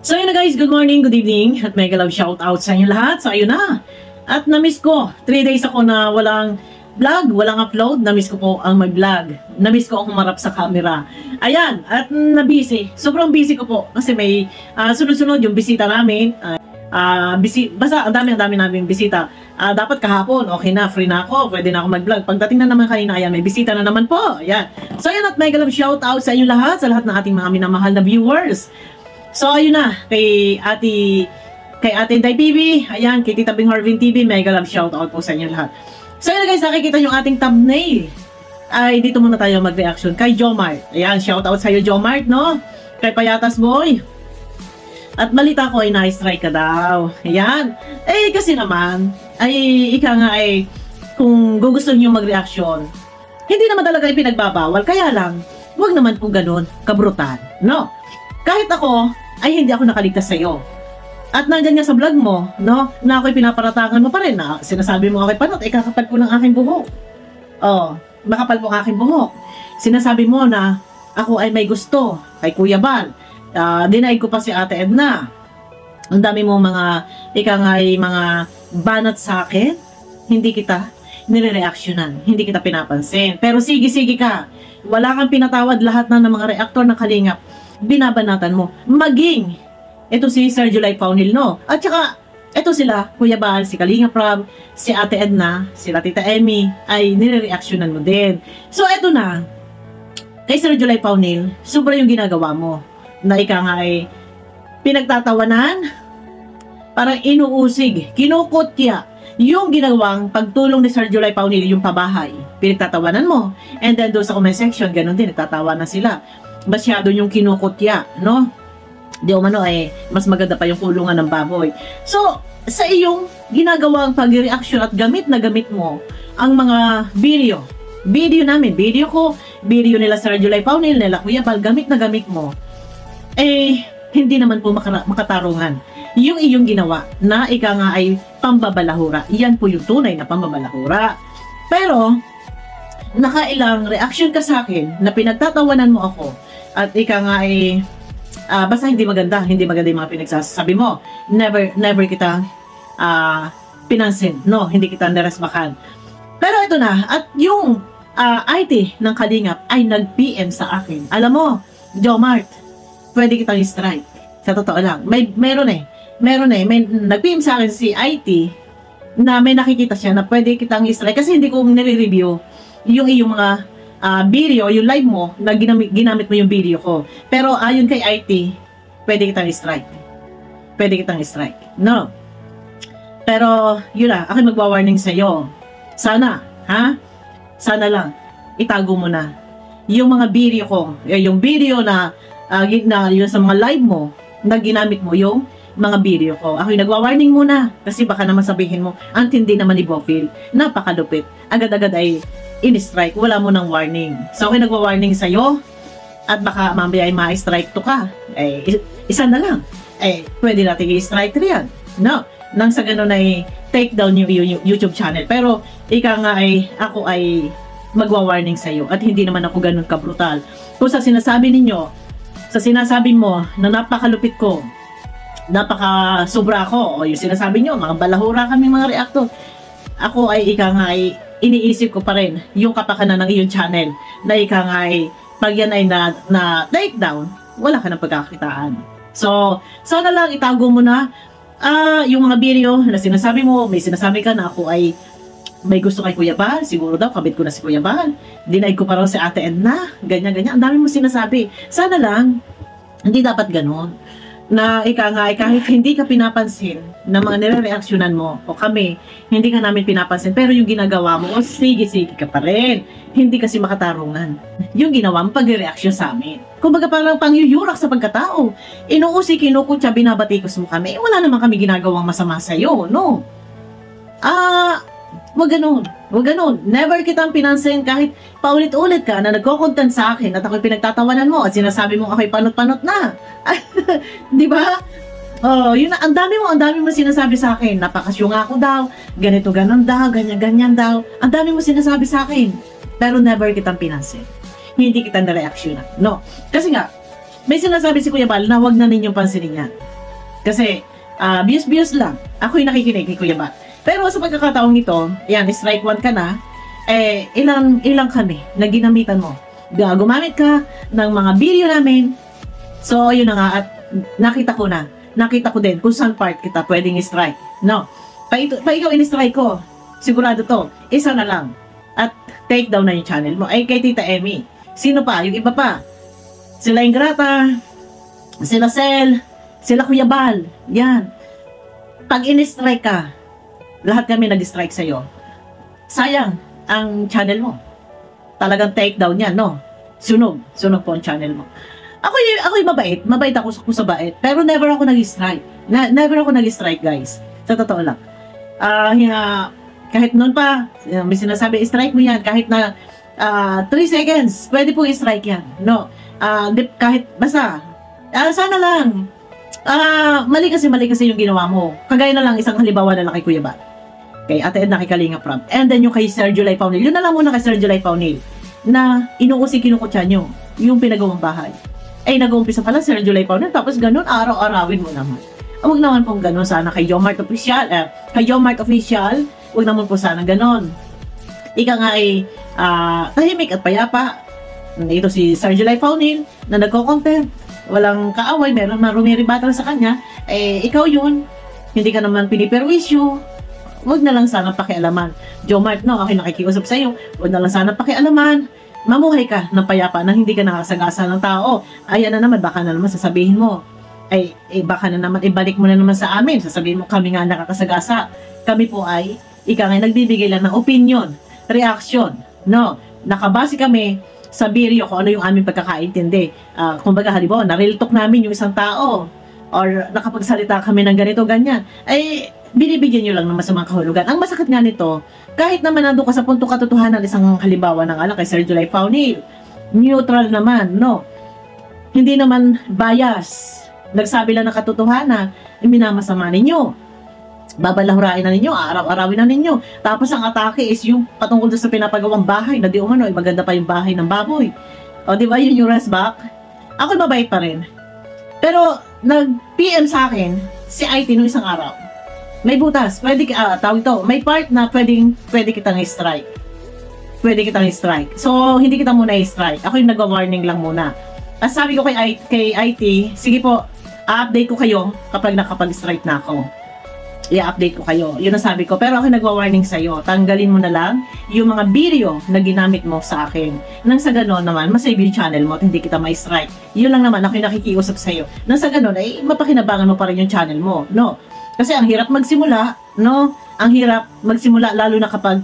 So yun na guys, good morning, good evening, at mega love shout out sa inyo lahat. So ayun na, at na-miss ko, 3 days ako na walang vlog, walang upload. Na-miss ko po ang mag-vlog, na-miss ko ang humarap sa camera. Ayan, at na-busy, sobrang busy ko po kasi may sunod-sunod yung bisita namin. Basta ang dami namin bisita. Dapat kahapon, okay na, free na ako, pwede na ako mag-vlog. Pagdating na naman kanina, ayan, may bisita na naman po. Ayan. So ayan, at mega love shout out sa inyo lahat, sa lahat ng ating mga minamahal na viewers. So ayun na, kay Ate Inday TV, ayan, kay Tita Bing Harvin TV, mega love shout out po sa inyo lahat. So ayun na guys, nakikita yung ating thumbnail. Ay, dito muna tayo mag-reaction kay Jomart. Ayan, shout out sa iyo Jomart, no? Kay Payatas Boy. At balita ko ay na-strike ka daw. Ayan. Eh, kasi naman, ay, ika nga ay, kung gugustuhin nyo mag-reaction, hindi naman talaga ipinagbabawal. Kaya lang, huwag naman po ganun, kabrutal. No? Kahit ako, ay hindi ako nakaligtas sa'yo. At nandyan nga sa vlog mo, no, na ako'y pinaparatangan mo pa rin, na sinasabi mo ako'y panot, kakapal po ng aking buhok. Oh, makapal po ang aking buhok. Sinasabi mo na ako ay may gusto kay Kuya Bal. Dinaig ko pa si Ate Edna. Ang dami mo mga, mga banat sa akin, hindi kita nire-reactionan, hindi kita pinapansin. Pero sige ka, wala kang pinatawad lahat na ng mga reaktor ng Kalingap, binabanatan mo. Maging ito si Sir July Paunil, no? At saka, ito sila, Kuya Bal, si Kalinga Prab, si Ate Edna, sila Tita Emmy, ay nire-reactionan mo din. So, ito na, kay Sir July Paunil, sobra yung ginagawa mo, na ika nga ay pinagtatawanan, parang inuusig, kinukutya, yung ginawang pagtulong ni Sir July Paunil, yung pabahay, pinagtatawanan mo. And then, doon sa comment section, ganun din, nagtatawanan sila. Masyado yung kinukutya, no? Di umano mas maganda pa yung kulungan ng baboy. So, sa iyong ginagawang pag-reaction at gamit na gamit mo ang mga video namin, video ko, video nila Sir July Paunil, nila Kuya Bal, gamit na gamit mo, hindi naman po makatarungan yung iyong ginawa na ika nga ay pambabalahura. Iyan po yung tunay na pambabalahura. Pero, nakailang reaction ka sa akin na pinagtatawanan mo ako at ika nga ay basta hindi maganda yung mga pinagsasabi mo. Never kita pinansin, no? Hindi kita naresbakan. Pero ito na, at yung IT ng Kalingap ay nag-PM sa akin. Alam mo, Jomart, pwede kitang strike. Sa totoo lang. Meron nag-PM sa akin si IT na may nakikita siya na pwede kitang strike kasi hindi ko nire-review yung iyong mga video, yung live mo, na ginamit mo yung video ko. Pero ayon kay IT, pwede kitang strike. No. Pero, yun na, ako magwa-warning sa'yo. Sana lang, itago mo na yung mga video ko, yung video na yun sa mga live mo, na ginamit mo yung mga video ko. Ako'y nagwa-warning muna, kasi baka naman sabihin mo, antindi naman ni Bofil, napakalupit. Agad-agad ay in-strike, wala mo ng warning. So, ako'y nagwa-warning sa'yo, at baka mamaya ay ma-strike to ka. Isa na lang. Pwede natin i-strike 3 yan. No. Nang sa ganun ay take down yung YouTube channel. Pero, ika nga ay, ako ay magwa-warning sa'yo, at hindi naman ako ganun kabrutal. Kung sa sinasabi ninyo, sa sinasabi mo, na napakalupit ko, napaka-sobra ako, o yung sinasabi nyo, mga balahura kami mga reactor, ako ay ika nga ay iniisip ko pa rin yung kapakanan ng iyong channel na ika nga ay pag yan ay na take down, wala ka ng pagkakitaan. So, sana lang itago mo na yung mga video na sinasabi mo, may sinasabi ka na ako ay may gusto kay Kuya Bal, siguro daw kabit ko na si Kuya Bal, dinaig ko pa raw si Ate Edna, ganyan, ang dami mo sinasabi. Sana lang, hindi dapat ganun. Na ika nga, kahit hindi ka pinapansin na mga nire-reaksyonan mo o kami, hindi ka namin pinapansin, pero yung ginagawa mo, sige ka pa rin. Hindi kasi makatarungan yung ginawa mo pag-reaksyon sa amin. Kumbaga parang pangyuyurak sa pagkatao. Inuusik, kinukutya, binabatikos mo kami. Wala naman kami ginagawang masama sa'yo, no? Wag ganun. Never kitang pinansin kahit paulit-ulit ka na nagko-content sa akin at ako'y pinagtatawanan mo at sinasabi mo ako'y panot-panot na. Di ba? Oh, yun na, ang dami mo sinasabi sa akin. Napakasyunga ako daw, ganito ganon daw, ganyan daw. Ang dami mo sinasabi sa akin. Pero never kitang pinansin. Hindi kita na-reaction. No. Kasi nga, may sinasabi si Kuya Bal na wag na ninyong pansinin yan. Kasi, bias-bias lang. Ako yung nakikinig kay Kuya Bat. Pero sa pagkakataong ito, yan, strike 1 ka na, ilang kami na ginamitan mo. Gumamit ka ng mga video namin. So, yun na nga, at nakita ko din kung saan part kita pwedeng strike. No? Pa ikaw in-strike ko, sigurado to, isa na lang. At take down na yung channel mo. Ay, kay Tita Emmy. Sino pa? Yung iba pa. Sila Ingrata, sila Sel, sila Kuya Bal. Yan. Pag in-strike ka, lahat kami nag-strike sa'yo. Sayang ang channel mo. Talagang take down yan, no? Sunog po ang channel mo. Ako yung mabait ako sa bait, pero never ako nag-strike. Never ako nag-strike, guys. Sa totoo lang. Kahit noon pa, may sinasabi, strike mo yan, kahit na 3 seconds, pwede po i-strike yan. No? Kahit, basta, sana lang, mali kasi yung ginawa mo. Kagaya na lang, isang halimbawa na lang kay Kuya Bat. Kay Ate Edna, kay Kalinga Prab. And then yung kay Sir July Paunil. Yun na lang muna kay Sir July Paunil. Na kinukutya nyo yung pinagawang bahay. Ay, nag-uumpisa pala Sir July Paunil. Tapos ganun, araw-arawin mo naman. Huwag naman pong ganun sana kay Jomart Official. Huwag naman po sana ganun. Ika nga ay tahimik at payapa. Ito si Sir July Paunil na nagko-content. Walang kaaway, meron marumiribatang sa kanya. Ikaw yun. Hindi ka naman piniperwisyo. Huwag na lang sana pakialaman. Jomart, no, ako nakikiusap sa'yo. Huwag na lang sana pakialaman. Mamuhay ka ng payapa na hindi ka nakasagasa ng tao. Ayan na naman, baka na naman sasabihin mo. Baka na naman, ibalik mo na naman sa amin. Sasabihin mo, kami nga nakakasagasa. Kami po ay, nagbibigay lang ng opinion, reaction. No, nakabase kami sa video kung ano yung aming pagkakaintindi. Kumbaga, halimbawa, na-real talk namin yung isang tao. Or nakapagsalita kami ng ganito, ganyan. Binibigyan nyo lang ng masamang kahulugan. Ang masakit nga nito, kahit naman nandun ka sa punto katotohanan, isang halimbawa ng kay Sir July Paunil, neutral naman, no? Hindi naman bias. Nagsabi lang ng katotohanan, minamasama ninyo. Babalahurain na ninyo, araw-arawin na ninyo. Tapos ang atake is yung patungkol sa pinapagawang bahay, na di umano, maganda pa yung bahay ng baboy. O, di ba yun yung resback? Ako mabait pa rin. Pero, nag-PM sa akin, si IT nung isang araw. May butas, tawag ito, may part na pwede kitang i-strike. Pwede kitang i-strike. So, hindi kita muna i-strike. Ako yung nag-warning lang muna. As sabi ko kay IT, sige po, update ko kayo kapag nakapag-strike na ako. I-update ko kayo. Yun ang sabi ko. Pero ako nagwa-warning sa'yo. Tanggalin mo na lang yung mga video na ginamit mo sa akin. Nang sa ganon naman, masave yung channel mo at hindi kita ma-strike. Yun lang naman, ako yung nakikiusap sa'yo. Nang sa ganon, ay mapakinabangan mo pa rin yung channel mo. No? Kasi ang hirap magsimula, no? Ang hirap magsimula, lalo na kapag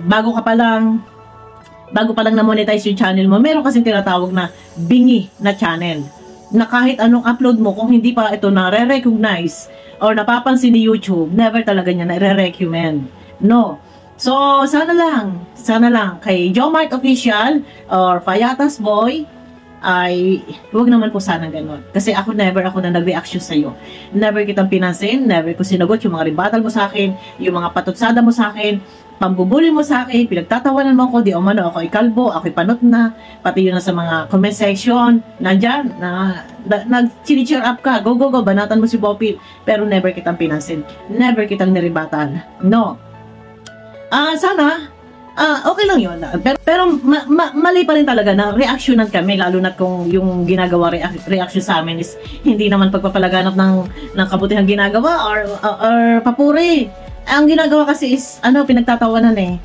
bago pa lang na-monetize yung channel mo, meron kasing tinatawag na bingi na channel. Na kahit anong upload mo, kung hindi pa ito na-recognize or napapansin ni YouTube, never talaga niya na-recommend. No. So, sana lang, kay Jomart Official or Payatas Boy, ay huwag naman po sana ganun. Kasi never ako na nag-reaction sa'yo. Never kitang pinansin, never ko sinagot yung mga rimbatal mo sa akin, yung mga patutsada mo sa akin, pambubuli mo sa akin, pinagtatawanan mo ako, di umano ako kalbo, ako'y panot na, pati yun na sa mga comment section, nandyan, nag-cheer up ka, go, banatan mo si Bopil, pero never kitang pinansin, never kitang niribatan. No. Sana, okay lang yun. Pero mali pa rin talaga na reactionan kami, lalo na kung yung ginagawa reaction sa amin is hindi naman pagpapalaganap ng kabutihang ginagawa or papuri. Ang ginagawa kasi is, pinagtatawanan eh.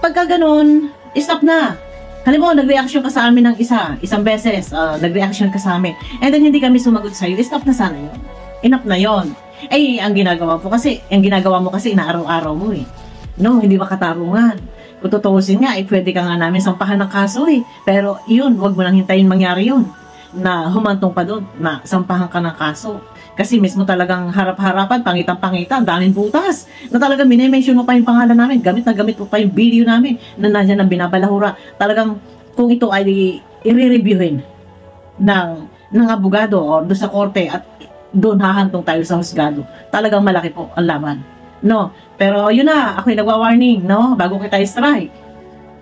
Pagka ganun, stop na. Halimbawa, nag-reaction ka sa amin ng isang beses, nag-reaction ka sa amin, and then hindi kami sumagot sa'yo, stop na sana yun. Enough na yun. Ang ginagawa mo kasi inaaraw-araw mo eh. No, hindi makatarungan. Kung tutuusin nga, pwede ka nga namin sampahan ng kaso eh. Pero yun, wag mo nang hintayin mangyari yun. Na humantong pa doon, na sampahan ka ng kaso. Kasi mismo talagang harap-harapan, pangitan-pangitan, daming butas. Na talagang minimension mo pa yung pangalan namin. Gamit na gamit mo pa yung video namin na nandiyan ang binabalahura. Talagang kung ito ay i-reviewin ng abogado o doon sa korte at doon hahantong tayo sa husgado. Talagang malaki po ang laban. No, pero yun na, ako'y nagwa-warning, no? Bago kita i-strike,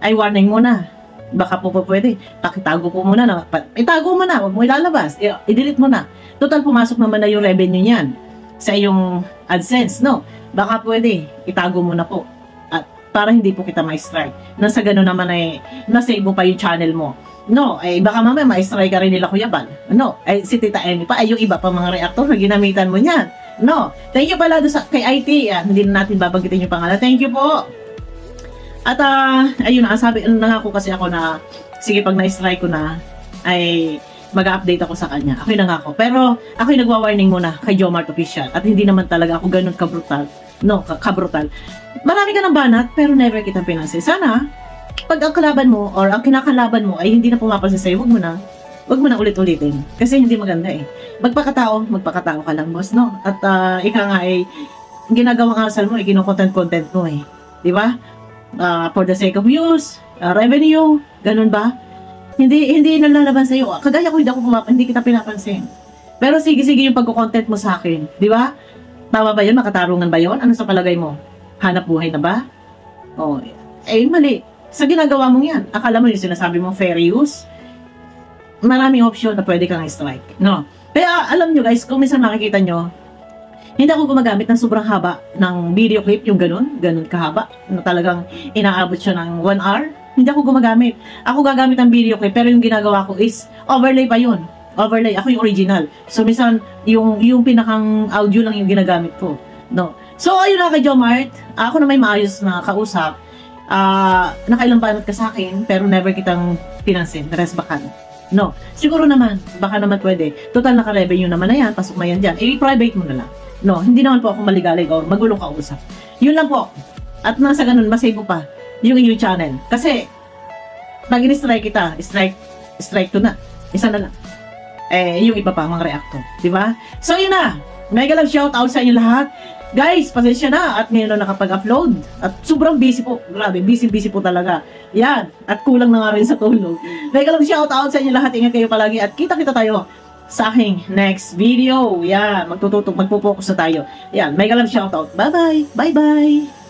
ay warning muna. Baka po pwede, pakitago po muna na, itago mo na, huwag mo ilalabas, i-delete mo na. Total, pumasok naman na yung revenue niyan sa iyong AdSense, no? Baka pwede, itago mo na po. At para hindi po kita ma-strike. Nang sa gano'n naman ay, nasave mo pa yung channel mo. No, eh baka mamaya ma-strike ka rin nila Kuya Bal. No, ay si Tita Emmy pa, ay yung iba pa mga reactor na ginamitan mo niyan. No, thank you pala doon kay IT. Hindi na natin babanggitin yung pangalan. Thank you po. At ayun na, sabi, nangako kasi ako na, sige pag na-strike ko na, ay mag-update ako sa kanya. Ako'y nangako. Pero ako'y nagwa-warning muna kay Jomart Official. At hindi naman talaga ako ganun kabrutal. No, kabrutal. Marami ka ng banat, pero never kitang pinansin. Sana, pag ang kalaban mo, or ang kinakalaban mo, ay hindi na pumapansin sa'yo, wag mo na ulit-ulitin. Kasi hindi maganda eh. Magpakatao ka lang, boss, no? At ika nga ay, ginagawang asal mo, kinukontent-content mo eh. Di ba? For the sake of views, revenue, ganun ba? Hindi nalalaban sa iyo. Kagaya ko hindi kita pinapansin. Pero sige yung pagko-content mo sa akin, di ba? Tama ba 'yun? Makatarungan ba 'yon? Ano sa palagay mo? Hanap buhay na ba? Oh, eh mali. Sa ginagawa mong 'yan, akala mo yung sinasabi mong fair use? Maraming option na pwede kang strike, no? Kaya alam nyo guys, kung minsan makikita nyo, hindi ako gumagamit ng sobrang haba ng video clip, yung ganun kahaba, na talagang inaabot siya ng 1 hour. Hindi ako gumagamit. Ako gagamit ng video clip, pero yung ginagawa ko is overlay pa yun. Overlay. Ako yung original. So, minsan, yung pinakang audio lang yung ginagamit ko. No. So, ayun na kay Jomart. Ako na may maayos na kausap. Nakailang banat ka sa akin, pero never kitang pinansin. Resbakan. No. Siguro naman, baka naman pwede. Total naka-revenue naman na yan, pasok na yan dyan. I-private mo na lang. No, hindi naman po ako maligalig o magulong kausap. Yun lang po. At nasa ganun, masave mo pa yung inyong channel. Kasi, pag in-strike kita, strike to na. Isa na lang. Eh, yung iba pa, mga reactor. Diba? So, yun na. Mega love shout out sa inyo lahat. Guys, pasensya na. At ngayon na nakapag-upload. At sobrang busy po. Grabe, busy po talaga. Yan. At kulang na nga rin sa tulog. Mega love shout out sa inyo lahat. Ingat kayo palagi. At kita-kita tayo sa aking next video. Yan. Magpo-focus na tayo. Yan. Mega love shout out. Bye-bye. Bye-bye.